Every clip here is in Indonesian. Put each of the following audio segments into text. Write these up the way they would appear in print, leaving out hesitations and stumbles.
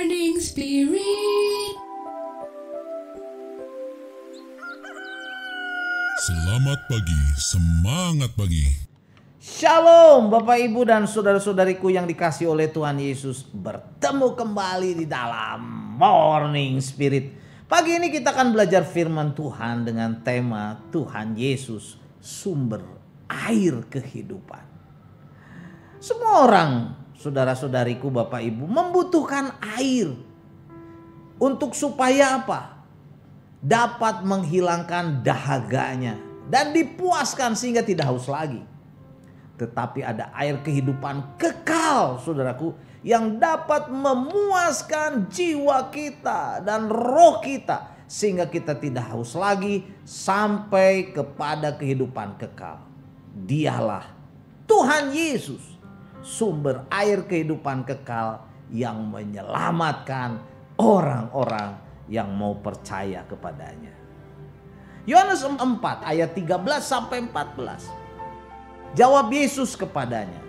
Morning Spirit. Selamat pagi, semangat pagi. Shalom Bapak Ibu dan saudara-saudariku yang dikasihi oleh Tuhan Yesus. Bertemu kembali di dalam Morning Spirit. Pagi ini kita akan belajar firman Tuhan dengan tema Tuhan Yesus, sumber air kehidupan. Semua orang, saudara-saudariku, Bapak Ibu, membutuhkan air. Untuk supaya apa? Dapat menghilangkan dahaganya dan dipuaskan sehingga tidak haus lagi. Tetapi ada air kehidupan kekal, saudaraku, yang dapat memuaskan jiwa kita dan roh kita sehingga kita tidak haus lagi sampai kepada kehidupan kekal. Dialah Tuhan Yesus, sumber air kehidupan kekal yang menyelamatkan orang-orang yang mau percaya kepadanya. Yohanes 4 ayat 13 sampai 14. Jawab Yesus kepadanya,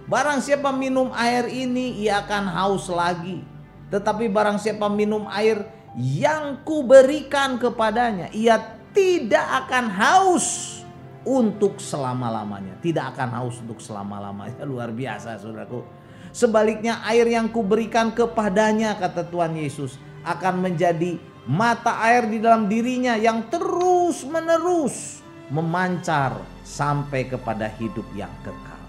barang siapa minum air ini ia akan haus lagi. Tetapi barang siapa minum air yang kuberikan kepadanya, ia tidak akan haus untuk selama-lamanya. Tidak akan haus untuk selama-lamanya. Luar biasa, saudaraku. Sebaliknya air yang kuberikan kepadanya, kata Tuhan Yesus, akan menjadi mata air di dalam dirinya yang terus menerus memancar sampai kepada hidup yang kekal.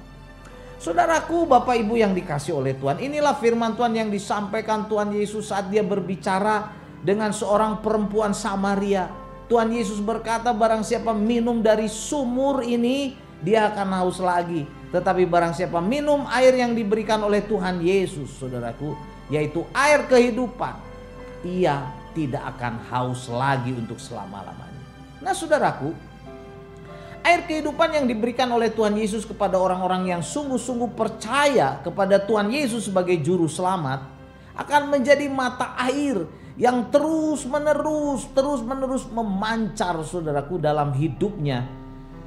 Saudaraku, Bapak Ibu yang dikasihi oleh Tuhan, inilah firman Tuhan yang disampaikan Tuhan Yesus saat dia berbicara dengan seorang perempuan Samaria. Tuhan Yesus berkata, barang siapa minum dari sumur ini dia akan haus lagi. Tetapi barang siapa minum air yang diberikan oleh Tuhan Yesus, saudaraku, yaitu air kehidupan, ia tidak akan haus lagi untuk selama-lamanya. Nah, saudaraku, air kehidupan yang diberikan oleh Tuhan Yesus kepada orang-orang yang sungguh-sungguh percaya kepada Tuhan Yesus sebagai juru selamat akan menjadi mata air yang terus menerus memancar, saudaraku, dalam hidupnya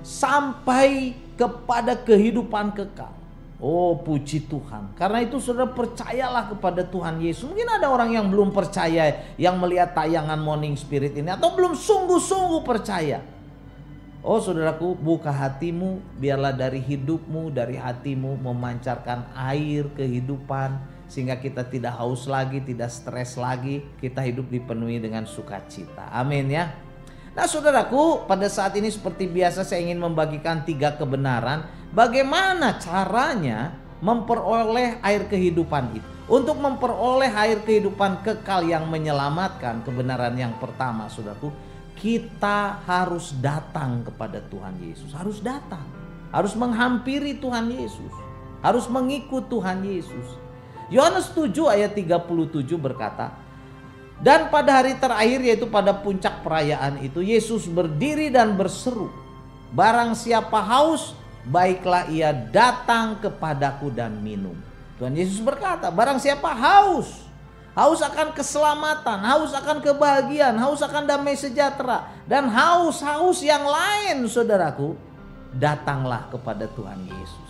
sampai kepada kehidupan kekal. Oh, puji Tuhan. Karena itu saudara, percayalah kepada Tuhan Yesus. Mungkin ada orang yang belum percaya yang melihat tayangan Morning Spirit ini, atau belum sungguh-sungguh percaya. Oh saudaraku, buka hatimu, biarlah dari hidupmu, dari hatimu memancarkan air kehidupan, sehingga kita tidak haus lagi, tidak stres lagi, kita hidup dipenuhi dengan sukacita. Amin ya. Nah saudaraku, pada saat ini seperti biasa saya ingin membagikan 3 kebenaran bagaimana caranya memperoleh air kehidupan itu. Untuk memperoleh air kehidupan kekal yang menyelamatkan, kebenaran yang pertama, saudaraku, kita harus datang kepada Tuhan Yesus. Harus datang, harus menghampiri Tuhan Yesus, harus mengikut Tuhan Yesus. Yohanes 7 ayat 37 berkata, dan pada hari terakhir, yaitu pada puncak perayaan itu, Yesus berdiri dan berseru, barang siapa haus, baiklah ia datang kepadaku dan minum. Tuhan Yesus berkata, barang siapa haus, haus akan keselamatan, haus akan kebahagiaan, haus akan damai sejahtera, dan haus-haus yang lain, saudaraku, datanglah kepada Tuhan Yesus.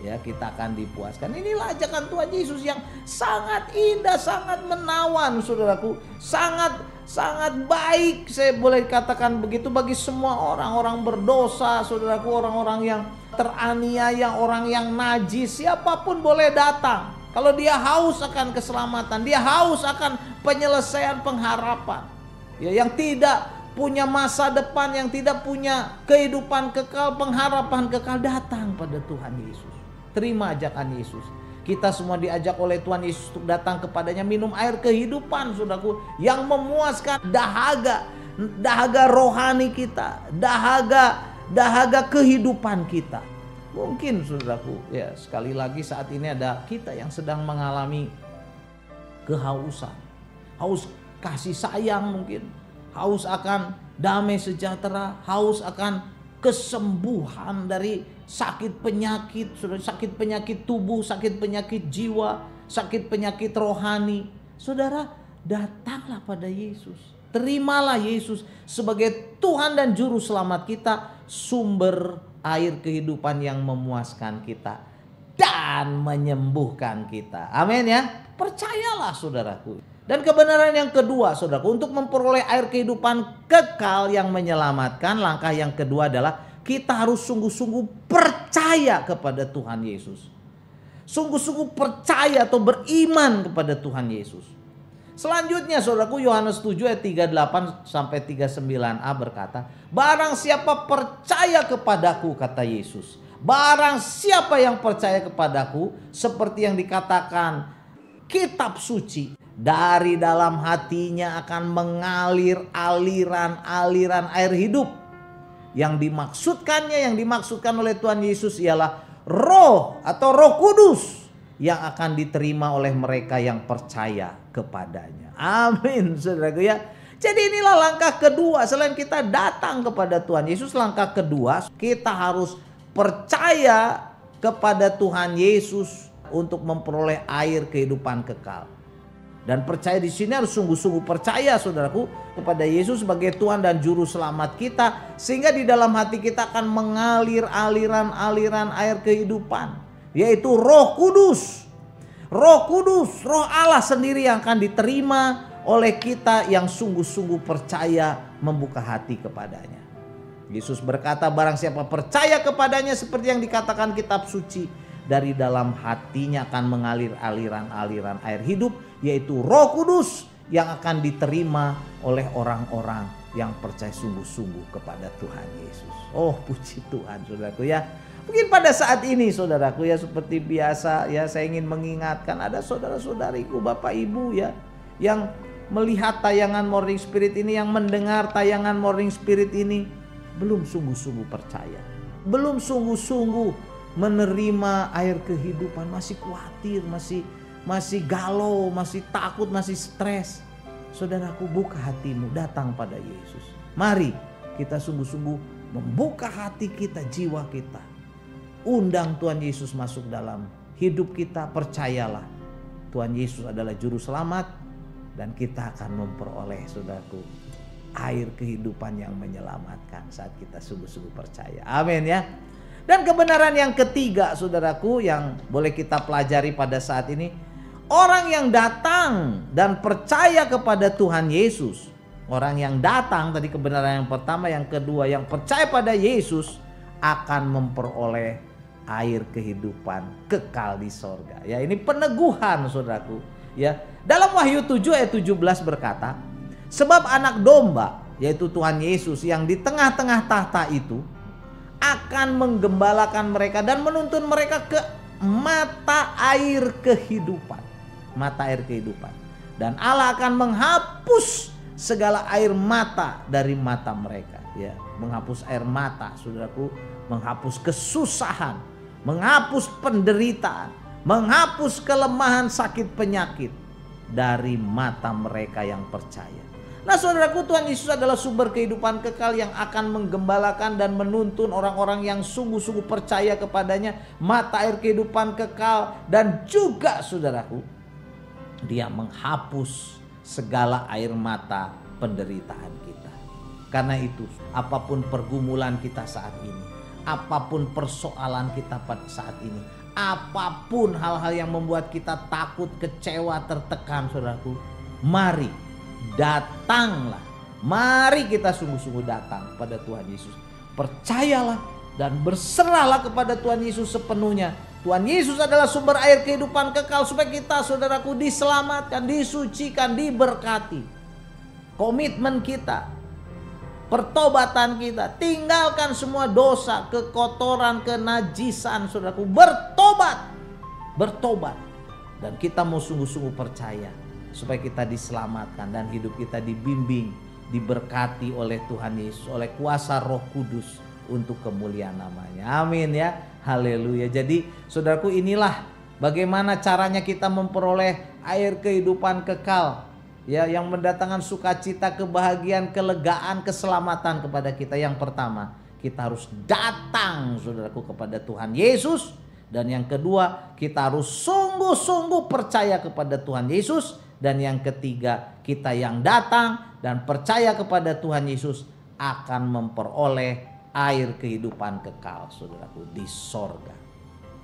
Ya, kita akan dipuaskan. Inilah ajakan Tuhan Yesus yang sangat indah, sangat menawan, saudaraku. Sangat baik, saya boleh katakan begitu, bagi semua orang-orang berdosa, saudaraku, orang-orang yang teraniaya, orang yang najis, siapapun boleh datang. Kalau dia haus akan keselamatan, dia haus akan penyelesaian pengharapan, ya, yang tidak punya masa depan, yang tidak punya kehidupan kekal, pengharapan kekal, datang pada Tuhan Yesus. Terima ajakan Yesus. Kita semua diajak oleh Tuhan Yesus untuk datang kepadanya, minum air kehidupan, saudaraku, yang memuaskan dahaga rohani kita, dahaga kehidupan kita. Mungkin saudaraku, ya, sekali lagi saat ini ada kita yang sedang mengalami kehausan, haus kasih sayang, mungkin haus akan damai sejahtera, haus akan kesembuhan dari sakit penyakit, sakit penyakit tubuh, sakit penyakit jiwa, sakit penyakit rohani. Saudara, datanglah pada Yesus. Terimalah Yesus sebagai Tuhan dan Juru Selamat kita, sumber air kehidupan yang memuaskan kita dan menyembuhkan kita. Amin ya. percayalah saudaraku. Dan kebenaran yang kedua saudaraku, untuk memperoleh air kehidupan kekal yang menyelamatkan, langkah yang kedua adalah kita harus sungguh-sungguh percaya kepada Tuhan Yesus. Sungguh-sungguh percaya atau beriman kepada Tuhan Yesus. Selanjutnya saudaraku, Yohanes 7 ayat 38 sampai 39a berkata, barang siapa percaya kepadaku, kata Yesus, barang siapa yang percaya kepadaku, seperti yang dikatakan kitab suci, dari dalam hatinya akan mengalir aliran-aliran air hidup. Yang dimaksudkan oleh Tuhan Yesus ialah roh atau Roh Kudus yang akan diterima oleh mereka yang percaya kepadanya. Amin saudaraku ya. Jadi inilah langkah kedua, selain kita datang kepada Tuhan Yesus, langkah kedua kita harus percaya kepada Tuhan Yesus untuk memperoleh air kehidupan kekal. Dan percaya di sini harus sungguh-sungguh percaya saudaraku kepada Yesus sebagai Tuhan dan Juru Selamat kita. Sehingga di dalam hati kita akan mengalir aliran-aliran air kehidupan. Yaitu Roh Kudus. Roh Kudus, Roh Allah sendiri yang akan diterima oleh kita yang sungguh-sungguh percaya membuka hati kepadanya. Yesus berkata, barang siapa percaya kepadanya seperti yang dikatakan kitab suci, dari dalam hatinya akan mengalir aliran-aliran air hidup, yaitu Roh Kudus yang akan diterima oleh orang-orang yang percaya sungguh-sungguh kepada Tuhan Yesus. Oh, puji Tuhan saudaraku ya. Mungkin pada saat ini saudaraku ya, seperti biasa ya, saya ingin mengingatkan ada saudara-saudariku, Bapak Ibu ya, yang melihat tayangan Morning Spirit ini, yang mendengar tayangan Morning Spirit ini, belum sungguh-sungguh percaya, belum sungguh-sungguh menerima air kehidupan, masih khawatir, masih galau, masih takut, masih stres. Saudaraku, buka hatimu, datang pada Yesus. Mari kita sungguh-sungguh membuka hati kita, jiwa kita. Undang Tuhan Yesus masuk dalam hidup kita. Percayalah, Tuhan Yesus adalah Juru Selamat, dan kita akan memperoleh saudaraku air kehidupan yang menyelamatkan saat kita sungguh-sungguh percaya. Amin ya. Dan kebenaran yang ketiga saudaraku yang boleh kita pelajari pada saat ini, orang yang datang dan percaya kepada Tuhan Yesus, orang yang datang tadi kebenaran yang pertama, yang kedua yang percaya pada Yesus akan memperoleh air kehidupan kekal di sorga. Ya, ini peneguhan saudaraku ya. Dalam Wahyu 7 ayat 17 berkata, sebab anak domba yaitu Tuhan Yesus yang di tengah-tengah tahta itu akan menggembalakan mereka dan menuntun mereka ke mata air kehidupan. Mata air kehidupan. Dan Allah akan menghapus segala air mata dari mata mereka. Ya, menghapus air mata, saudaraku, menghapus kesusahan, menghapus penderitaan, menghapus kelemahan, sakit, penyakit dari mata mereka yang percaya. Nah saudaraku, Tuhan Yesus adalah sumber kehidupan kekal yang akan menggembalakan dan menuntun orang-orang yang sungguh-sungguh percaya kepadanya mata air kehidupan kekal. Dan juga saudaraku, Dia menghapus segala air mata penderitaan kita. Karena itu apapun pergumulan kita saat ini, apapun persoalan kita pada saat ini, apapun hal-hal yang membuat kita takut, kecewa, tertekan saudaraku, mari datanglah. Mari kita sungguh-sungguh datang pada Tuhan Yesus. Percayalah dan berserahlah kepada Tuhan Yesus sepenuhnya. Tuhan Yesus adalah sumber air kehidupan kekal supaya kita saudaraku diselamatkan, disucikan, diberkati. Komitmen kita, pertobatan kita, tinggalkan semua dosa, kekotoran, kenajisan saudaraku. Bertobat. Dan kita mau sungguh-sungguh percaya supaya kita diselamatkan dan hidup kita dibimbing, diberkati oleh Tuhan Yesus, oleh kuasa Roh Kudus untuk kemuliaan namanya. Amin ya. Haleluya. Jadi saudaraku, inilah bagaimana caranya kita memperoleh air kehidupan kekal ya, yang mendatangkan sukacita, kebahagiaan, kelegaan, keselamatan kepada kita. Yang pertama, kita harus datang saudaraku kepada Tuhan Yesus. Dan yang kedua, kita harus sungguh-sungguh percaya kepada Tuhan Yesus. Dan yang ketiga, kita yang datang dan percaya kepada Tuhan Yesus akan memperoleh air kehidupan kekal saudaraku di sorga.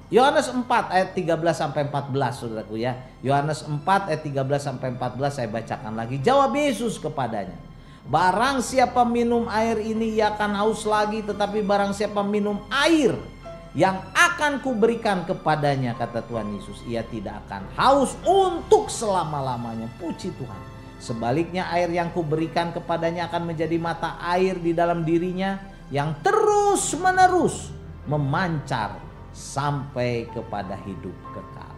Yohanes 4 ayat 13 sampai 14 saudaraku ya. Yohanes 4 ayat 13 sampai 14 saya bacakan lagi. Jawab Yesus kepadanya, barang siapa minum air ini ia akan haus lagi, tetapi barang siapa minum air yang akan kuberikan kepadanya, kata Tuhan Yesus, ia tidak akan haus untuk selama-lamanya. Puji Tuhan. Sebaliknya air yang kuberikan kepadanya akan menjadi mata air di dalam dirinya yang terus menerus memancar sampai kepada hidup kekal.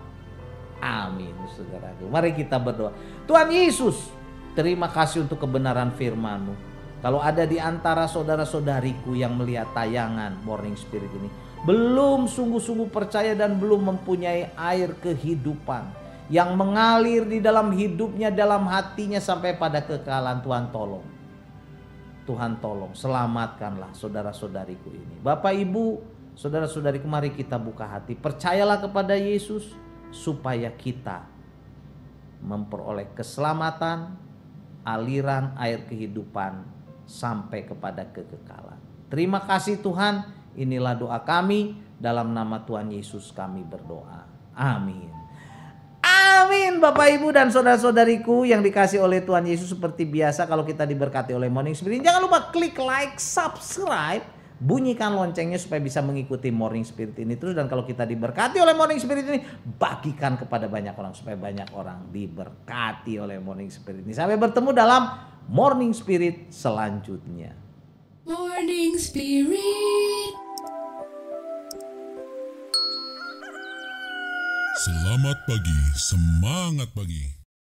Amin saudaraku. Mari kita berdoa. Tuhan Yesus, terima kasih untuk kebenaran firman-Mu. Kalau ada di antara saudara-saudariku yang melihat tayangan Morning Spirit ini, belum sungguh-sungguh percaya dan belum mempunyai air kehidupan yang mengalir di dalam hidupnya, dalam hatinya sampai pada kekekalan, Tuhan tolong. Tuhan tolong, selamatkanlah saudara-saudariku ini. Bapak Ibu, saudara-saudariku, mari kita buka hati. Percayalah kepada Yesus supaya kita memperoleh keselamatan, aliran air kehidupan sampai kepada kekekalan. Terima kasih Tuhan. Inilah doa kami, dalam nama Tuhan Yesus kami berdoa. Amin. Amin Bapak Ibu dan saudara-saudariku yang dikasih oleh Tuhan Yesus, seperti biasa kalau kita diberkati oleh Morning Spirit, jangan lupa klik like, subscribe, bunyikan loncengnya supaya bisa mengikuti Morning Spirit ini terus. Dan kalau kita diberkati oleh Morning Spirit ini, bagikan kepada banyak orang supaya banyak orang diberkati oleh Morning Spirit ini. Sampai bertemu dalam Morning Spirit selanjutnya. Morning Spirit. Selamat pagi, semangat pagi.